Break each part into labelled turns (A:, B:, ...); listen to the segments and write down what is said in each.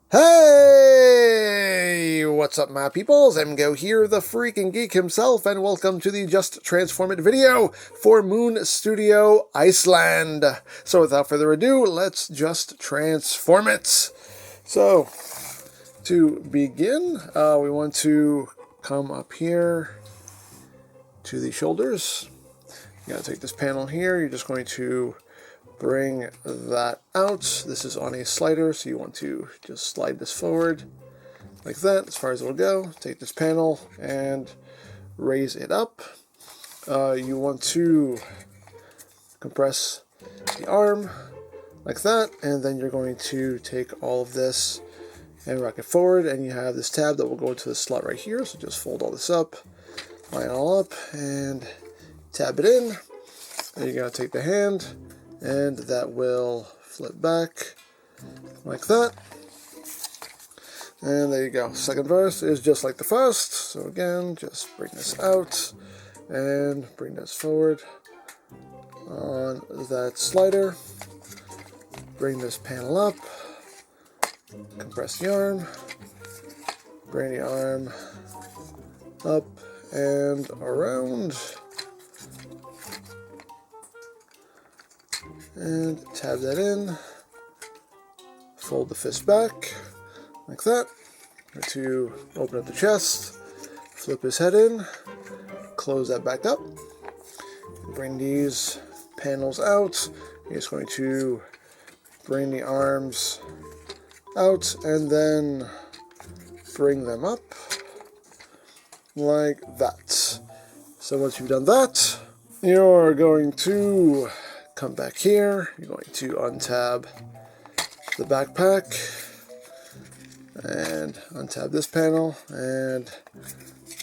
A: Hey! What's up, my peoples? MGO here, the freaking geek himself, and welcome to the Just Transform It video for Moon Studio Iceland. So without further ado, let's just transform it. So, to begin, we want to come up here to the shoulders. You gotta take this panel here, you're just going to bring that out. This is on a slider, so you want to just slide this forward like that as far as it'll go. Take this panel and raise it up. You want to compress the arm like that, and then you're going to take all of this and rock it forward, and you have this tab that will go into the slot right here. So just fold all this up, line it all up, and tab it in. And you're going to take the hand, and that will flip back like that. And there you go. Second verse is just like the first. So again, just bring this out and bring this forward on that slider. Bring this panel up, compress the arm, bring the arm up and around, and tab that in, fold the fist back like that. To open up the chest, flip his head in, close that back up, bring these panels out. You're just going to bring the arms out and then bring them up like that. So once you've done that, you're going to come back here, you're going to untab the backpack and untab this panel and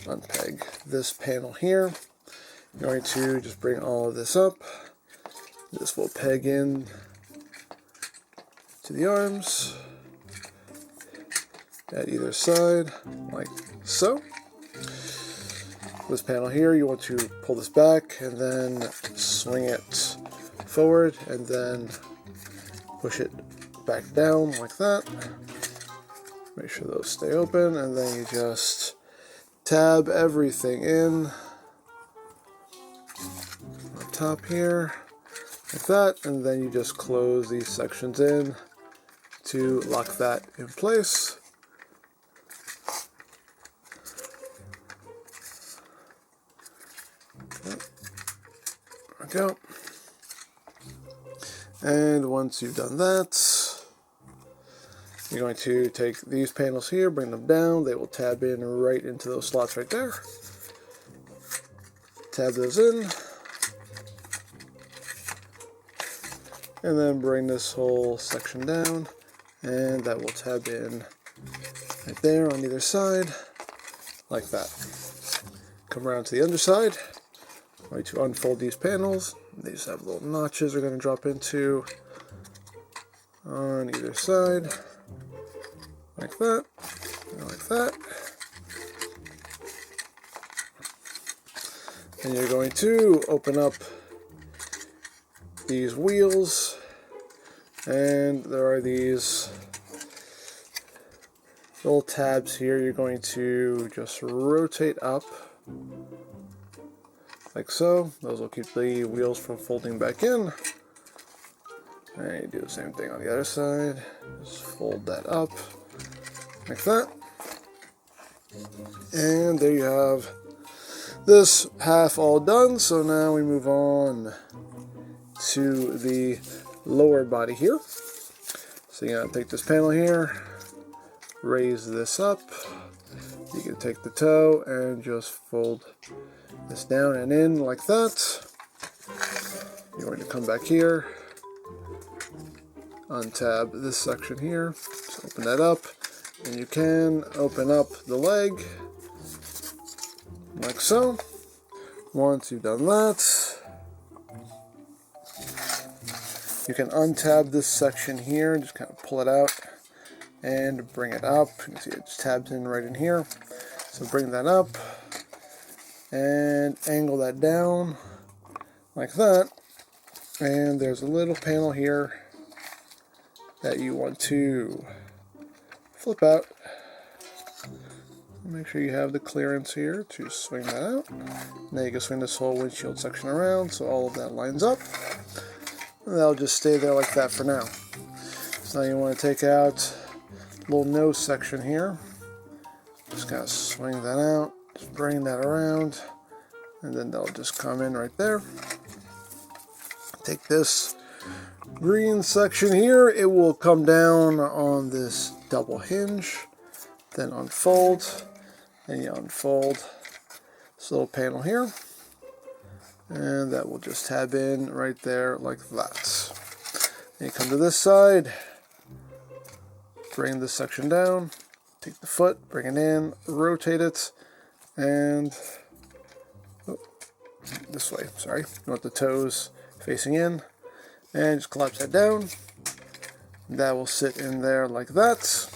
A: unpeg this panel here. You're going to just bring all of this up. This will peg in to the arms at either side, like so. This panel here, you want to pull this back and then swing it forward and then push it back down like that. Make sure those stay open, and then you just tab everything in on top here like that, and then you just close these sections in to lock that in place. There we go. And once you've done that, you're going to take these panels here, bring them down. They will tab in right into those slots right there. Tab those in. And then bring this whole section down. And that will tab in right there on either side, like that. Come around to the underside. I'm going to unfold these panels. They just have little notches they're going to drop into on either side. Like that, and like that. And you're going to open up these wheels, and there are these little tabs here. You're going to just rotate up like so. Those will keep the wheels from folding back in. And you do the same thing on the other side. Just fold that up like that. And there you have this half all done. So now we move on to the lower body here. So you're going to take this panel here, raise this up. You can take the toe and just fold this down and in like that. You're going to come back here, untab this section here, just open that up. And you can open up the leg, like so. Once you've done that, you can untab this section here, just kind of pull it out and bring it up. You can see it just tabs in right in here. So bring that up and angle that down like that. And there's a little panel here that you want to flip out. Make sure you have the clearance here to swing that out. Now you can swing this whole windshield section around so all of that lines up. And that'll just stay there like that for now. So now you want to take out the little nose section here. Just kind of swing that out, just bring that around, and then that'll just come in right there. Take this green section here, it will come down on this double hinge, then unfold, and you unfold this little panel here, and that will just tab in right there like that. And you come to this side, bring this section down, take the foot, bring it in, rotate it, and this way, sorry. You want the toes facing in, and just collapse that down. That will sit in there like that.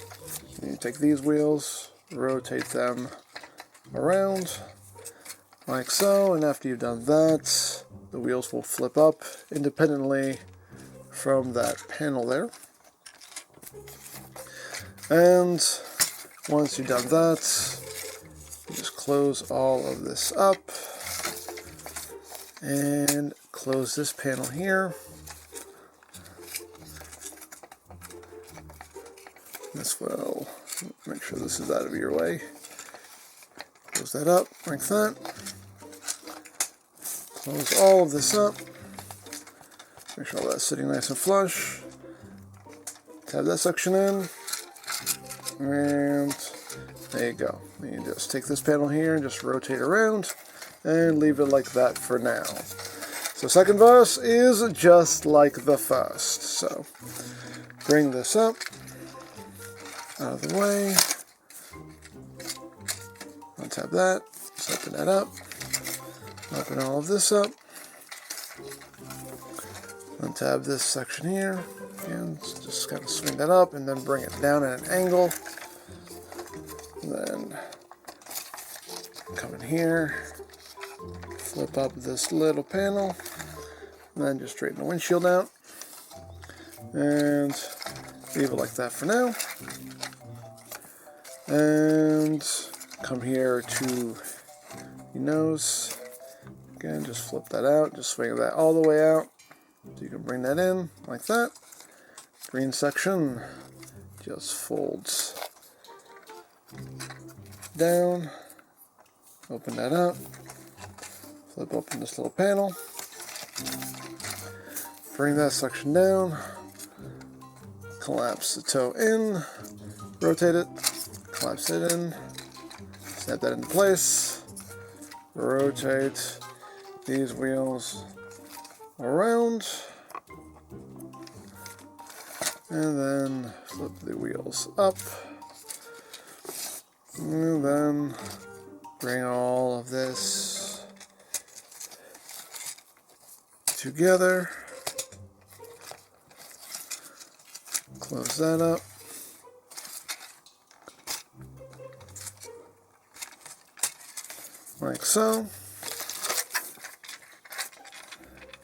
A: And you take these wheels, rotate them around like so, and after you've done that, the wheels will flip up independently from that panel there. And once you've done that, you just close all of this up and close this panel here. This will make sure this is out of your way. Close that up like that. Close all of this up. Make sure all that's sitting nice and flush. Tab that section in. And there you go. You just take this panel here and just rotate around and leave it like that for now. So second verse is just like the first. So bring this up, out of the way, untap that, just open that up, open all of this up, untab this section here, and just kind of swing that up and then bring it down at an angle. And then come in here, flip up this little panel, and then just straighten the windshield out, and leave it like that for now. And come here to your nose. Again, just flip that out, just swing that all the way out. So you can bring that in like that. Green section just folds down, open that up, flip open this little panel, bring that section down, collapse the toe in, rotate it, collapse it in, snap that into place, rotate these wheels around, and then flip the wheels up, and then bring all of this together, close that up, like so,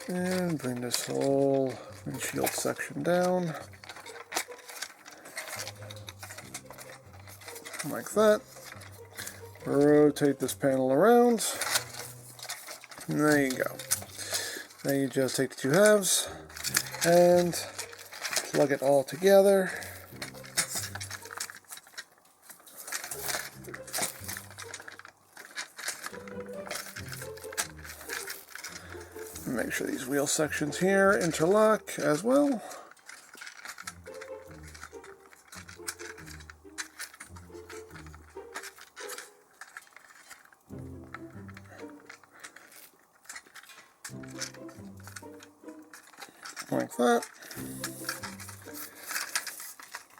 A: and bring this whole windshield section down like that. Rotate this panel around, and there you go. Now you just take the two halves and plug it all together. Make sure these wheel sections here interlock as well. Like that.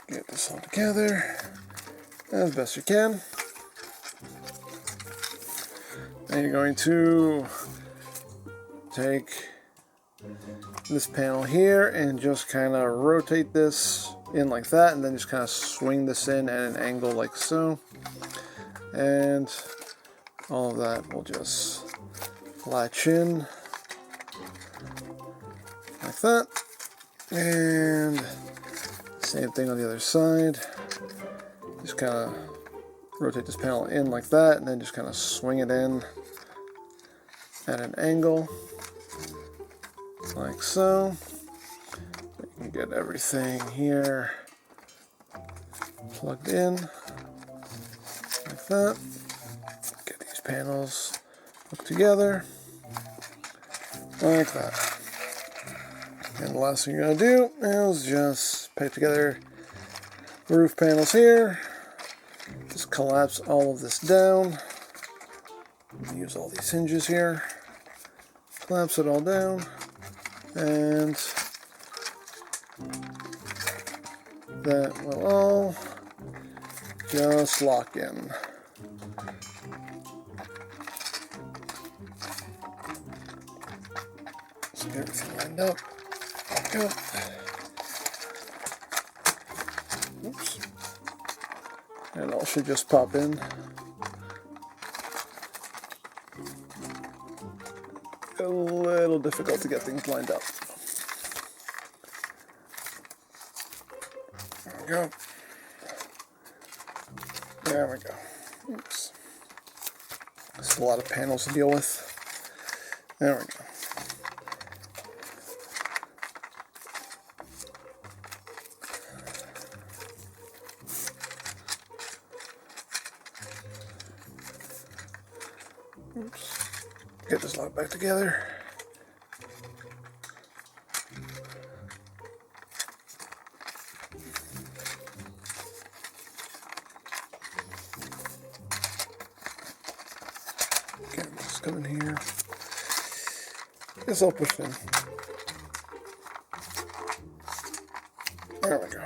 A: Get this all together as best you can. Then you're going to take this panel here and just kind of rotate this in like that, and then just kind of swing this in at an angle like so, and all of that will just latch in like that, and same thing on the other side. Just kind of rotate this panel in like that, and then just kind of swing it in at an angle, like so. You can get everything here plugged in, like that. Get these panels hooked together, like that. And the last thing you're going to do is just put together the roof panels here. Just collapse all of this down. Use all these hinges here. Collapse it all down. And that will all just lock in. Let's get everything lined up. Go. Oops. And it all should just pop in. A little difficult to get things lined up. There we go. There we go. Oops. There's a lot of panels to deal with. There we go. Oops. Get this locked back together. Okay, let's come in here. It's all pushed in. There we go.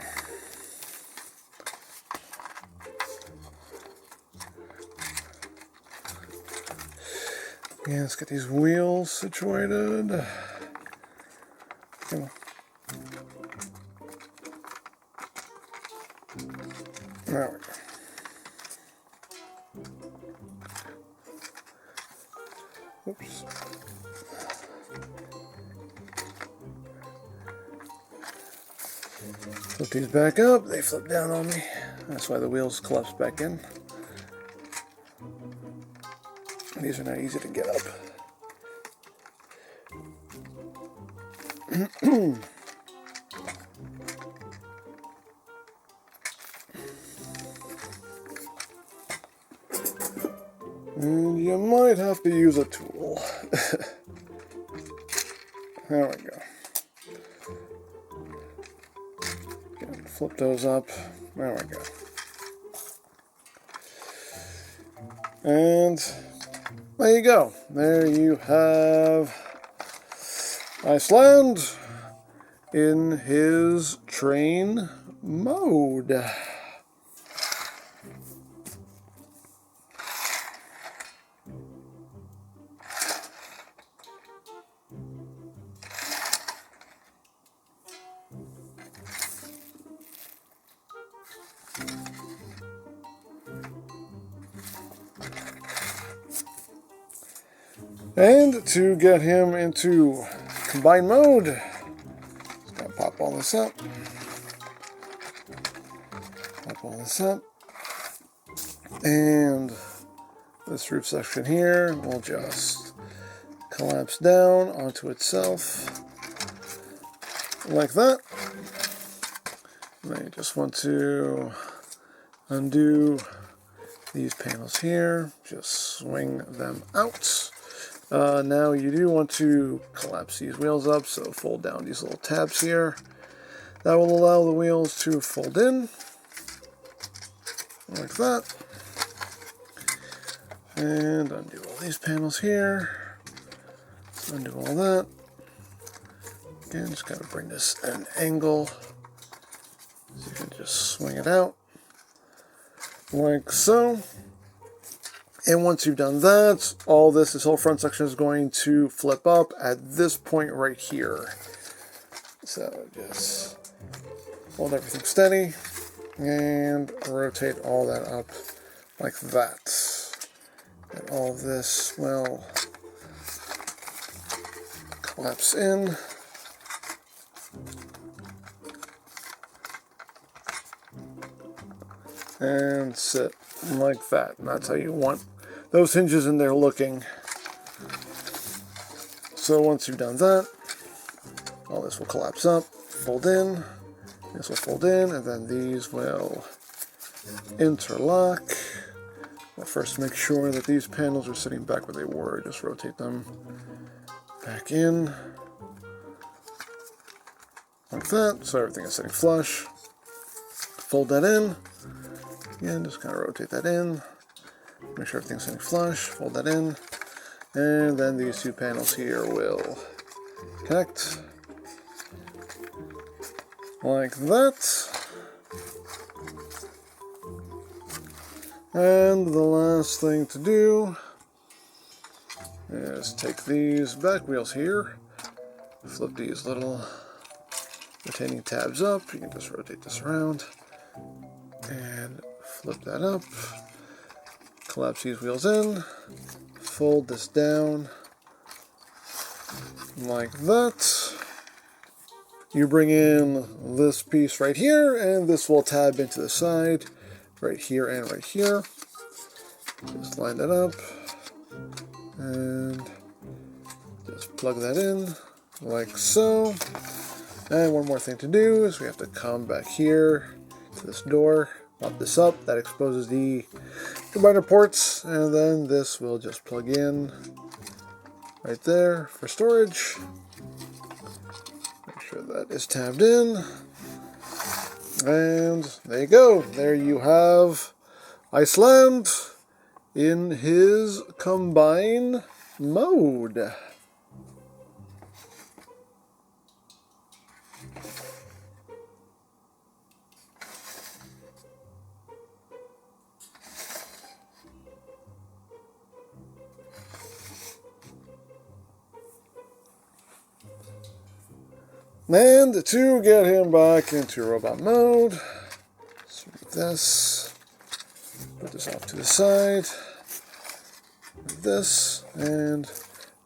A: Yeah, let's get these wheels situated. Come on. There we go. Oops. Flip these back up. They flip down on me. That's why the wheels collapse back in. These are not easy to get up. And you might have to use a tool. There we go. Flip those up. There we go. And there you go. There you have Iceland in his train mode. And to get him into combined mode, just gonna pop all this up. Pop all this up. And this roof section here will just collapse down onto itself like that. And then you just want to undo these panels here, just swing them out. Now you do want to collapse these wheels up, so fold down these little tabs here. That will allow the wheels to fold in, like that. And undo all these panels here. Undo all that. Again, just kind of bring this at an angle, so you can just swing it out, like so. And once you've done that, all this whole front section is going to flip up at this point right here. So just hold everything steady and rotate all that up like that. And all of this will collapse in. and sit like that. And that's how you want those hinges in there looking. So once you've done that, all this will collapse up, fold in, this will fold in, and then these will interlock. Well, first make sure that these panels are sitting back where they were. Just rotate them back in, like that, so everything is sitting flush. Fold that in. Again, just kind of rotate that in. Make sure everything's sitting flush. Fold that in. And then these two panels here will connect. Like that. And the last thing to do is take these back wheels here. Flip these little retaining tabs up. You can just rotate this around. And flip that up, collapse these wheels in, fold this down like that. You bring in this piece right here, and this will tab into the side, right here and right here. Just line that up, and just plug that in, like so. And one more thing to do is we have to come back here to this door, pop this up, that exposes the combiner ports, and then this will just plug in right there for storage. Make sure that is tabbed in, and there you go. There you have Iceland in his combine mode. And to get him back into robot mode, let's read this, put this off to the side, like this, and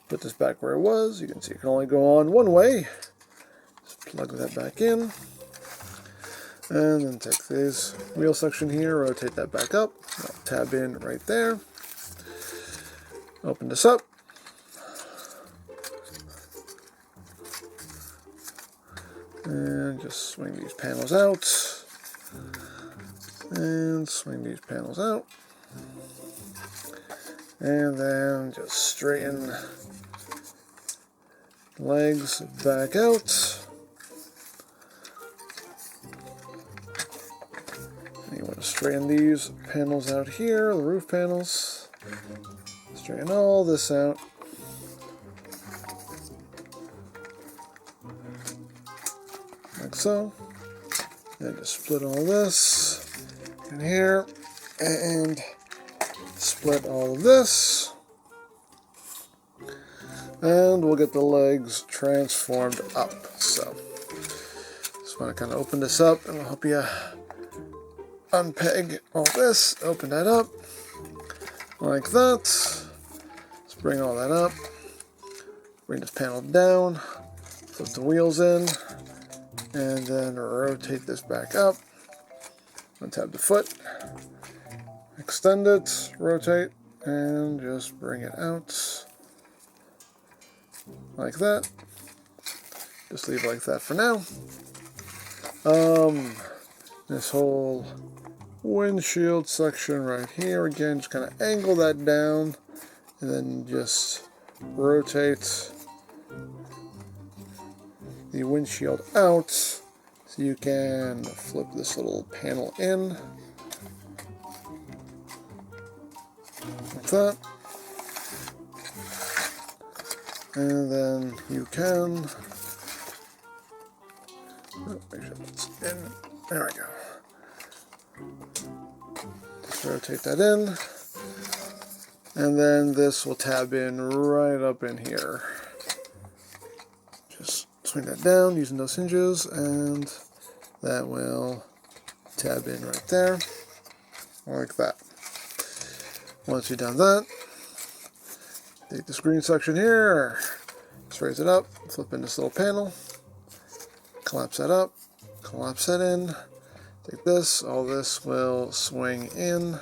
A: put this back where it was. You can see it can only go on one way. Just plug that back in, and then take this wheel section here, rotate that back up, I'll tab in right there, open this up. And just swing these panels out, and swing these panels out, and then just straighten legs back out. And you want to straighten these panels out here, the roof panels, straighten all this out. Like so, and just split all this in here, and split all of this, and we'll get the legs transformed up. So, just want to kind of open this up, and I'll help you unpeg all this, open that up, like that. Let's bring all that up, bring this panel down, flip the wheels in, and then rotate this back up, untap the foot, extend it, rotate, and just bring it out like that. Just leave it like that for now. This whole windshield section right here, again, just kind of angle that down, and then just rotate the windshield out so you can flip this little panel in like that, and then you can make sure it's in. There we go. Just rotate that in, and then this will tab in right up in here. Just swing that down using those hinges, and that will tab in right there, like that. Once you've done that, take this green section here, just raise it up, flip in this little panel, collapse that up, collapse that in, Take this, all this will swing in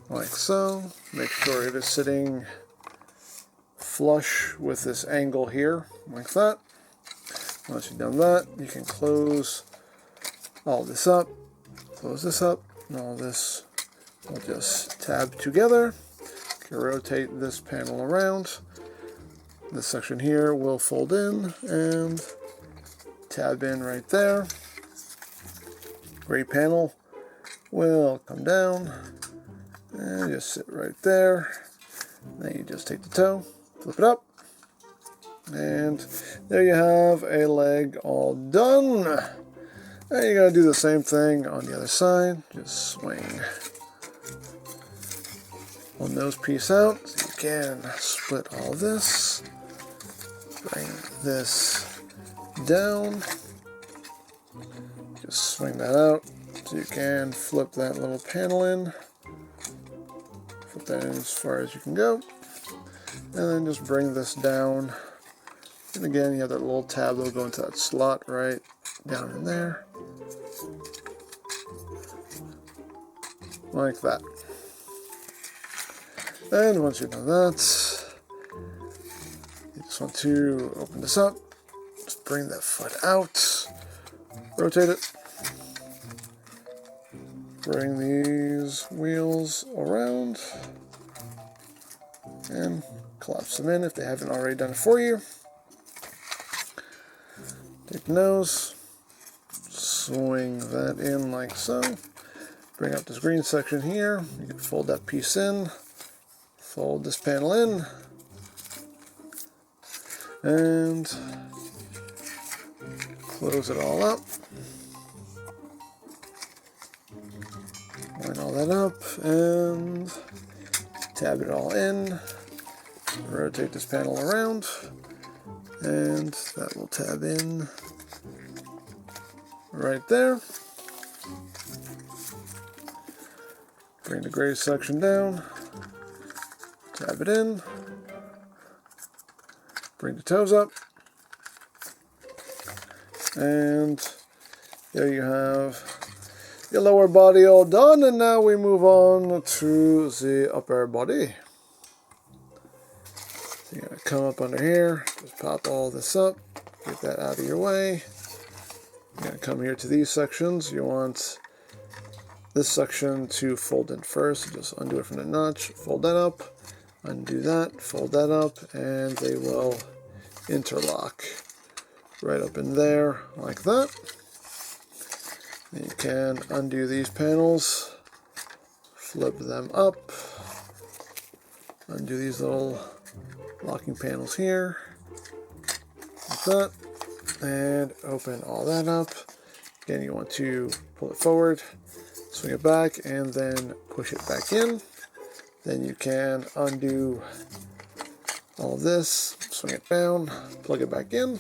A: like so. Make sure it is sitting flush with this angle here, like that. Once you've done that, you can close all this up, close this up, and all this will just tab together. You can rotate this panel around. This section here will fold in and tab in right there. Gray panel will come down and just sit right there. Then you just take the toe, flip it up, and there you have a leg all done. And you're going to do the same thing on the other side. Just swing one nose piece out so you can split all this. Bring this down. Just swing that out so you can flip that little panel in. Flip that in as far as you can go. And then just bring this down. And again, you have that little tab that'll go into that slot right down in there. Like that. And once you've done that, you just want to open this up. Just bring that foot out. Rotate it. Bring these wheels around. And collapse them in if they haven't already done it for you. Take the nose. Swing that in like so. Bring up this green section here. You can fold that piece in. Fold this panel in. And close it all up. Line all that up and tab it all in. Rotate this panel around. And that will tab in right there. Bring the gray section down, tab it in, bring the toes up, and there you have your lower body all done. And now we move on to the upper body. So you're going to come up under here, just pop all this up, get that out of your way. You're going to come here to these sections. You want this section to fold in first. Just undo it from the notch, fold that up, undo that, fold that up, and they will interlock right up in there like that. And you can undo these panels, flip them up, undo these little locking panels here, like that, and open all that up. Again, you want to pull it forward, swing it back, and then push it back in. Then you can undo all of this, swing it down, plug it back in.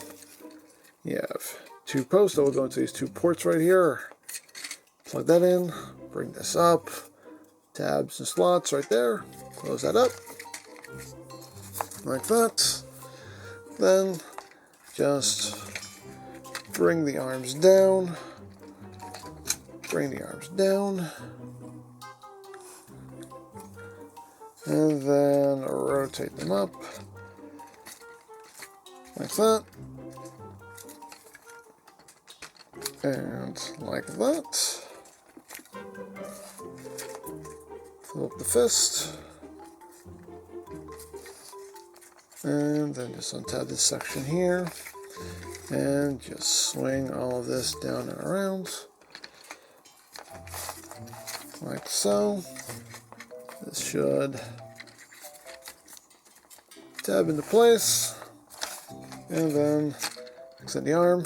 A: You have two posts that will go into these two ports right here. Plug that in, bring this up, tabs and slots right there, close that up, like that. Then just bring the arms down, and then rotate them up, like that, and like that. Flip the fist, and then just untab this section here, and just swing all of this down and around, like so. This should tab into place, and then extend the arm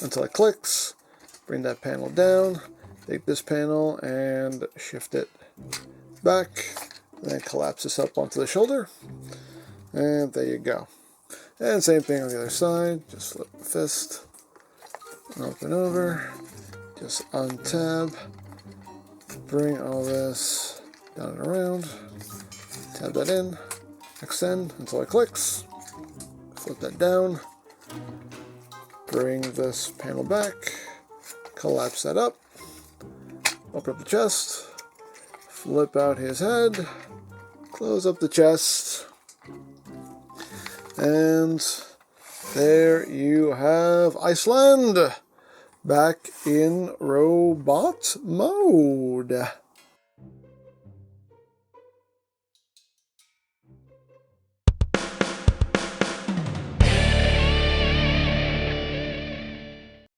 A: until it clicks. Bring that panel down, take this panel and shift it back, and then collapse this up onto the shoulder, and there you go. And same thing on the other side. Just flip the fist, open over, just untab, bring all this down and around, tab that in, extend until it clicks, flip that down, bring this panel back, collapse that up, open up the chest, flip out his head, close up the chest, and there you have Iceland back in robot mode.